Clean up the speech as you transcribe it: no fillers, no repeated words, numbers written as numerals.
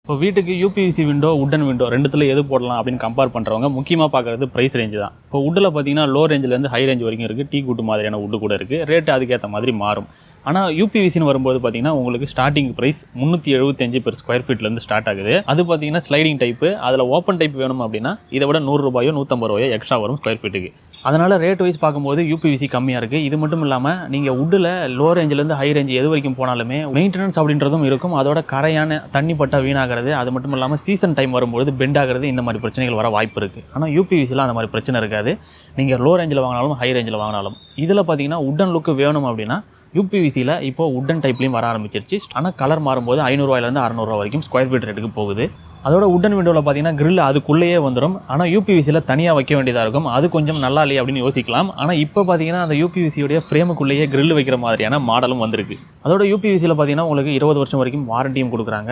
இப்போ வீட்டுக்கு UPVC window wooden window ரெண்டுத்துல எது போடலாம் அப்படின்னு கம்பேர் பண்ணுறவங்க முக்கியமாக பார்க்குறது ப்ரைஸ் ரேஞ்சு தான். இப்போ உட்டில் பார்த்தீங்கன்னா லோ ரேஞ்சிலேருந்து ஹை ரேஞ்ச் வரைக்கும் இருக்குது. டீ குட்டு மாதிரியான உட்டு கூட இருக்குது. ரேட்டு அதுக்கேற்ற மாதிரி மாறும். ஆனால் யூபிவிசின்னு வரும்போது பார்த்தீங்கன்னா உங்களுக்கு ஸ்டார்டிங் ப்ரைஸ் 375 பெர் ஸ்கொயர் ஃபீட்லேருந்து ஸ்டார்ட் ஆகுது. அது பார்த்தீங்கன்னா ஸ்லைடிங் டைப்பு. அதில் ஓப்பன் டைப் வேணும் அப்படின்னா இதை விட ₹100 ₹150 எக்ஸ்ட்ரா வரும் ஸ்கொயர் ஃபீட்டுக்கு. அதனால் ரேட் வைஸ் பார்க்கும்போது யூபிவிசி கம்மியாக இருக்குது. இது மட்டும் இல்லாமல் நீங்கள் உட்டில் லோ ரேஞ்சிலேருந்து ஹை ரேஞ்ச் எது வரைக்கும் போனாலுமே மெயின்டெனன்ஸ் அப்படின்றதும் இருக்கும். அதோட கரையான தண்ணி பட்டா வீணாகிறது, அது மட்டும் இல்லாமல் சீசன் டைம் வரும்போது பெண்ட் ஆகிறது, இந்த மாதிரி பிரச்சனைகள் வர வாய்ப்பு இருக்குது. ஆனால் யூபிவிசியில் அந்த மாதிரி பிரச்சனை இருக்காது. நீங்கள் லோ ரேஞ்சில் வாங்கினாலும் ஹை ரேஞ்சில் வாங்கினாலும். இதில் பார்த்தீங்கன்னா உட்டன் லுக்கு வேணும் அப்படின்னா யூபிவிசியில் இப்போ உட்டன் டைப்லையும் வர ஆரம்பிச்சிருச்சு. ஆனால் கலர் மாறும்போது ₹500 ₹600 வரைக்கும் ஸ்கொயர் ஃபீட் ரேட்டுக்கு போகுது. அதோட உட்டன் விண்டோவில் பார்த்தீங்கன்னா கிரில் அதுக்குள்ளேயே வந்துடும். ஆனால் யூபிவிசியில் தனியாக வைக்க வேண்டியதாக இருக்கும். அது கொஞ்சம் நல்லா இல்லையே அப்படின்னு யோசிக்கலாம். ஆனால் இப்போ பார்த்தீங்கன்னா அந்த யூபிவிசியோடைய ஃப்ரேமுக்குள்ளேயே கிரில் வைக்கிற மாதிரியான மாடலும் வந்திருக்கு. அதோட யூபிவிசியில் பார்த்தீங்கன்னா உங்களுக்கு 20 வருஷம் வரைக்கும் வாரண்டியும் கொடுக்குறாங்க.